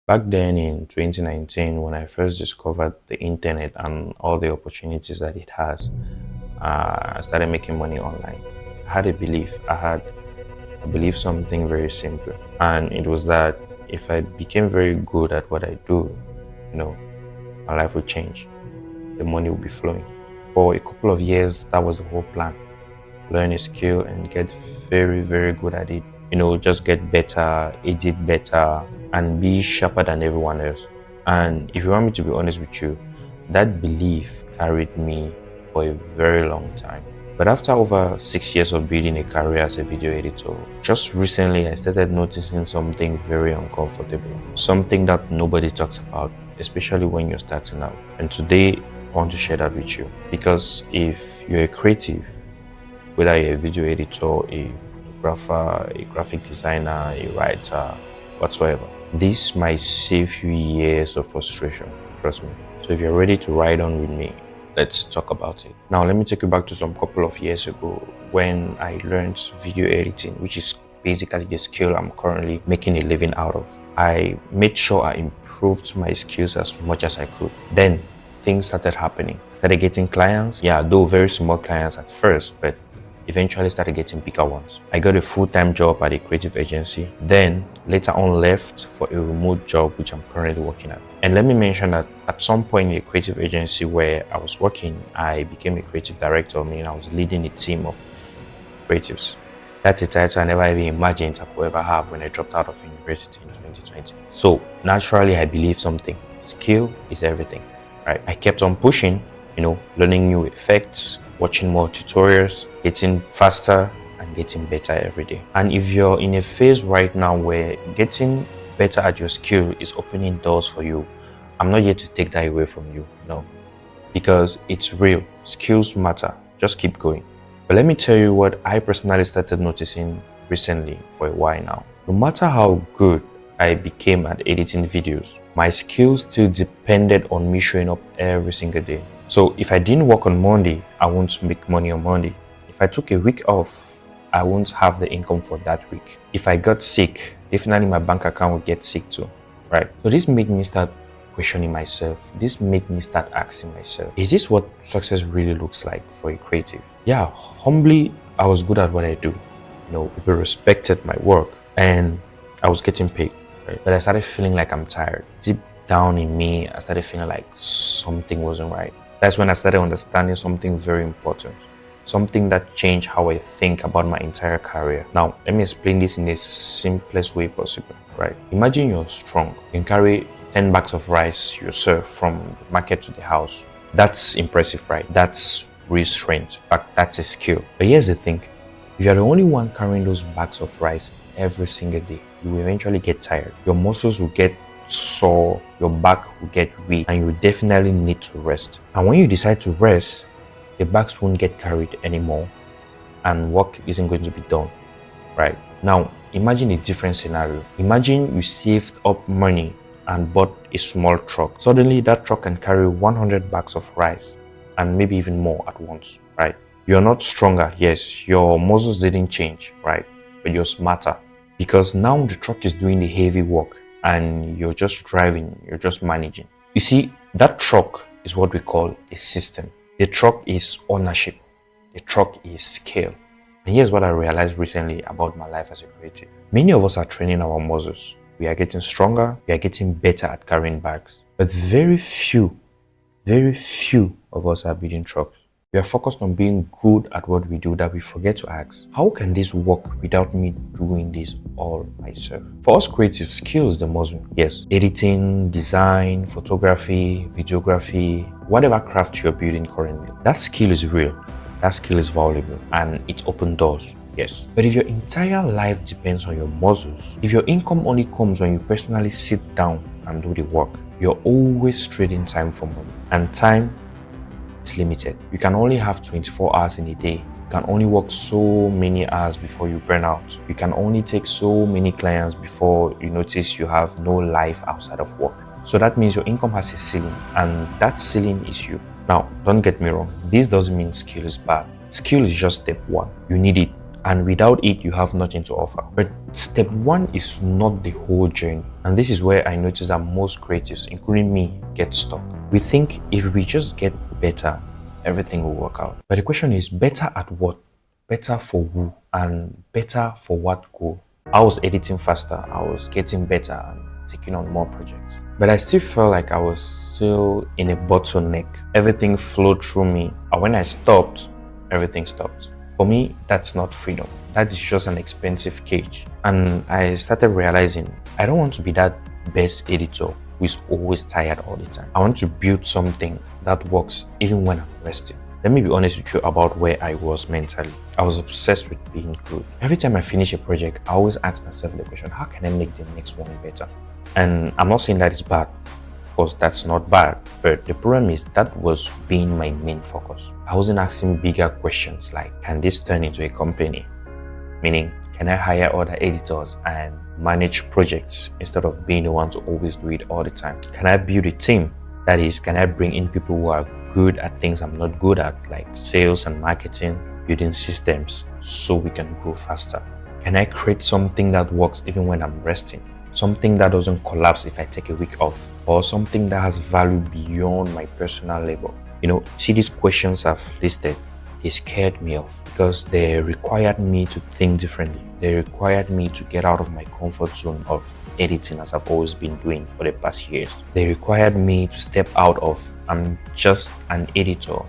Back then in 2019, when I first discovered the internet and all the opportunities that it has, I started making money online. I had a belief. I believed something very simple, and it was that if I became very good at what I do, you know, my life would change. The money would be flowing. For a couple of years, that was the whole plan. Learn a skill and get very, very good at it. Just get better, edit better, and be sharper than everyone else. And if you want me to be honest with you, that belief carried me for a very long time. But after over 6 years of building a career as a video editor, just recently I started noticing something very uncomfortable, something that nobody talks about, especially when you're starting out. And today I want to share that with you, because if you're a creative, whether you're a video editor, a photographer, a graphic designer, a writer, whatsoever, this might save you years of frustration, trust me. So if you're ready to ride on with me, let's talk about it. Now let me take you back to some couple of years ago when I learned video editing, which is basically the skill I'm currently making a living out of. I made sure I improved my skills as much as I could. Then things started happening. I started getting clients, yeah, though very small clients at first, but eventually started getting bigger ones. I got a full-time job at a creative agency, then later on left for a remote job which I'm currently working at. And let me mention that at some point in a creative agency where I was working, I became a creative director, meaning I was leading a team of creatives. That's a title I never even imagined I could ever have when I dropped out of university in 2020. So naturally I believe something. Skill is everything, right? I kept on pushing, learning new effects, watching more tutorials, getting faster and getting better every day. And if you're in a phase right now where getting better at your skill is opening doors for you, I'm not here to take that away from you, no, because it's real. Skills matter. Just keep going. But let me tell you what I personally started noticing recently for a while now. No matter how good I became at editing videos, my skills still depended on me showing up every single day. So if I didn't work on Monday, I won't make money on Monday. If I took a week off, I won't have the income for that week. If I got sick, definitely my bank account would get sick too, right? So this made me start questioning myself. This made me start asking myself, is this what success really looks like for a creative? Yeah, humbly, I was good at what I do. People respected my work and I was getting paid, right? But I started feeling like I'm tired. Deep down in me, I started feeling like something wasn't right. That's when I started understanding something very important, something that changed how I think about my entire career. Now, let me explain this in the simplest way possible, right? Imagine you're strong. You can carry 10 bags of rice yourself from the market to the house. That's impressive, right? That's real strength. In fact, that's a skill. But here's the thing. If you're the only one carrying those bags of rice every single day, you will eventually get tired. Your muscles will get sore, your back will get weak, and you will definitely need to rest. And when you decide to rest, the bags won't get carried anymore and work isn't going to be done, right? Now, imagine a different scenario. Imagine you saved up money and bought a small truck. Suddenly, that truck can carry 100 bags of rice and maybe even more at once, right? You're not stronger, yes, your muscles didn't change, right? But you're smarter because now the truck is doing the heavy work and you're just driving, you're just managing. You see, that truck is what we call a system. The truck is ownership. The truck is scale. And here's what I realized recently about my life as a creative. Many of us are training our muscles. We are getting stronger. We are getting better at carrying bags. But very few of us are building trucks. We are focused on being good at what we do that we forget to ask, how can this work without me doing this all myself? For us creative, skill is the muscle. Yes, editing, design, photography, videography, whatever craft you're building currently, that skill is real. That skill is valuable and it opens doors. Yes. But if your entire life depends on your muscles, if your income only comes when you personally sit down and do the work, you're always trading time for money. And time is limited. You can only have 24 hours in a day. You can only work so many hours before you burn out. You can only take so many clients before you notice you have no life outside of work. So that means your income has a ceiling, and that ceiling is you. Now, don't get me wrong. This doesn't mean skill is bad. Skill is just step one. You need it and without it, you have nothing to offer. But step one is not the whole journey. And this is where I notice that most creatives, including me, get stuck. We think if we just get better, everything will work out. But the question is, better at what? Better for who? And better for what goal? I was editing faster, I was getting better and taking on more projects. But I still felt like I was still in a bottleneck. Everything flowed through me. And when I stopped, everything stopped. For me, that's not freedom. That is just an expensive cage. And I started realizing I don't want to be that best editor who is always tired all the time. I want to build something that works even when I'm resting. Let me be honest with you about where I was mentally. I was obsessed with being good. Every time I finish a project, I always ask myself the question, how can I make the next one better? And I'm not saying that it's bad. Of course, that's not bad. But the problem is that was being my main focus. I wasn't asking bigger questions like, can this turn into a company? Meaning, can I hire other editors and manage projects instead of being the one to always do it all the time? Can I build a team? That is, can I bring in people who are good at things I'm not good at, like sales and marketing, building systems, so we can grow faster? Can I create something that works even when I'm resting? Something that doesn't collapse if I take a week off, or something that has value beyond my personal labor? See, these questions I've listed, they scared me off because they required me to think differently. They required me to get out of my comfort zone of editing as I've always been doing for the past years. They required me to step out of I'm just an editor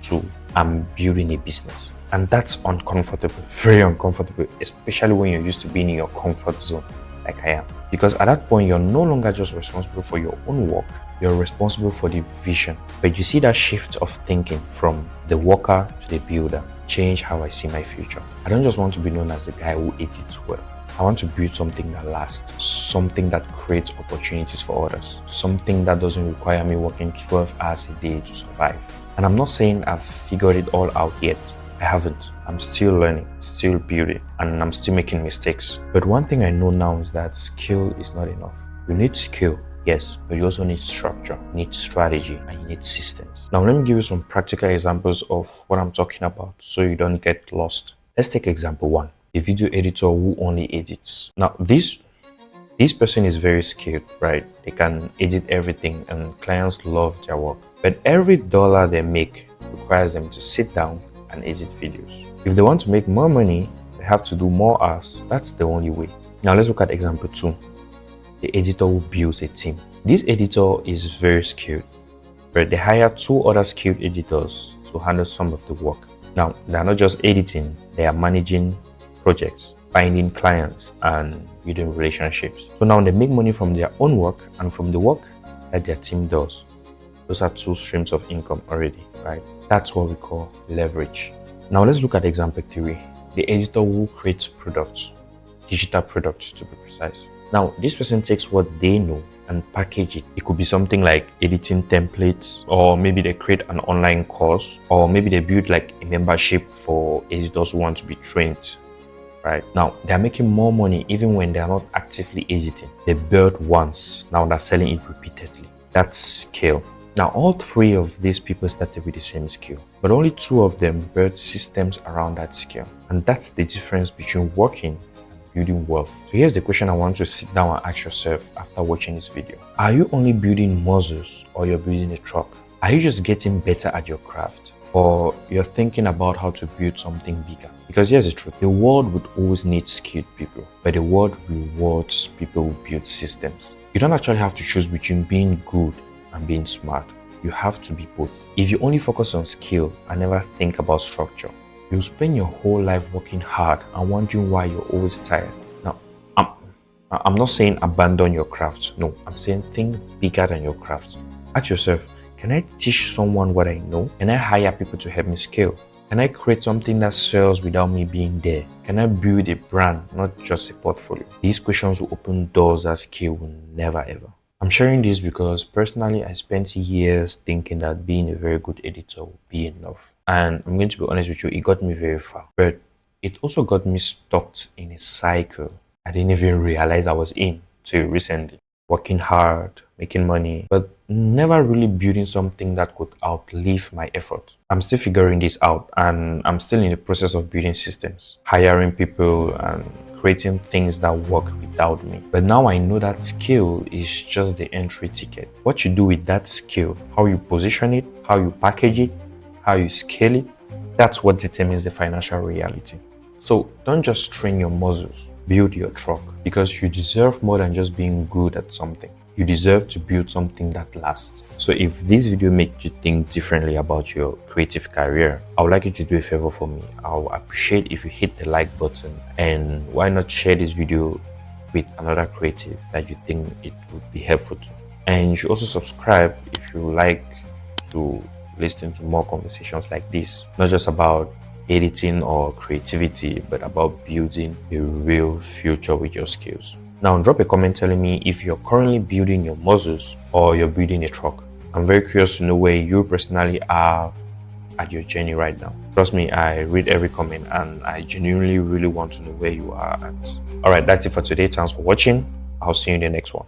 to I'm building a business. And that's uncomfortable, very uncomfortable, especially when you're used to being in your comfort zone like I am. Because at that point, you're no longer just responsible for your own work, you're responsible for the vision. But you see that shift of thinking from the worker to the builder change how I see my future. I don't just want to be known as the guy who edits well. I want to build something that lasts, something that creates opportunities for others, something that doesn't require me working 12 hours a day to survive. And I'm not saying I've figured it all out yet. I haven't. I'm still learning, still building, and I'm still making mistakes. But one thing I know now is that skill is not enough. You need skill, yes, but you also need structure, you need strategy, and you need systems. Now, let me give you some practical examples of what I'm talking about so you don't get lost. Let's take example one, a video editor who only edits. Now, this person is very skilled, right? They can edit everything and clients love their work. But every dollar they make requires them to sit down and edit videos. If they want to make more money, they have to do more hours. That's the only way. Now let's look at example two, the editor who builds a team. This editor is very skilled, but they hire two other skilled editors to handle some of the work. Now, they're not just editing, they are managing projects, finding clients, and building relationships. So now they make money from their own work and from the work that their team does. Those are two streams of income already, right? That's what we call leverage. Now let's look at example three, the editor who creates products, digital products to be precise. Now, this person takes what they know and package it. It could be something like editing templates, or maybe they create an online course, or maybe they build like a membership for editors who want to be trained, right? Now, they're making more money even when they're not actively editing. They build once, now they're selling it repeatedly. That's scale. Now, all three of these people started with the same skill, but only two of them built systems around that skill. And that's the difference between working and building wealth. So here's the question I want you to sit down and ask yourself after watching this video. Are you only building muscles, or you're building a truck? Are you just getting better at your craft, or you're thinking about how to build something bigger? Because here's the truth, the world would always need skilled people, but the world rewards people who build systems. You don't actually have to choose between being good and being smart. You have to be both. If you only focus on skill and never think about structure, you'll spend your whole life working hard and wondering why you're always tired. Now, I'm not saying abandon your craft. No, I'm saying think bigger than your craft. Ask yourself, can I teach someone what I know? Can I hire people to help me scale? Can I create something that sells without me being there? Can I build a brand, not just a portfolio? These questions will open doors that skill will never ever. I'm sharing this because personally I spent years thinking that being a very good editor would be enough. And I'm going to be honest with you, it got me very far. But it also got me stuck in a cycle I didn't even realize I was in till recently. working hard, making money, but never really building something that could outlive my effort. I'm still figuring this out, and I'm still in the process of building systems, hiring people, and creating things that work without me. But now I know that skill is just the entry ticket. What you do with that skill, how you position it, how you package it, how you scale it, that's what determines the financial reality. So don't just train your muscles, build your truck, because you deserve more than just being good at something. You deserve to build something that lasts. So if this video makes you think differently about your creative career, I would like you to do a favor for me. I'll appreciate if you hit the like button, and why not share this video with another creative that you think it would be helpful to. And you should also subscribe if you like to listen to more conversations like this, not just about editing or creativity, but about building a real future with your skills. Now drop a comment telling me if you're currently building your muscles or you're building a truck. I'm very curious to know where you personally are at your journey right now. Trust me, I read every comment and I genuinely really want to know where you are at. Alright, that's it for today. Thanks for watching. I'll see you in the next one.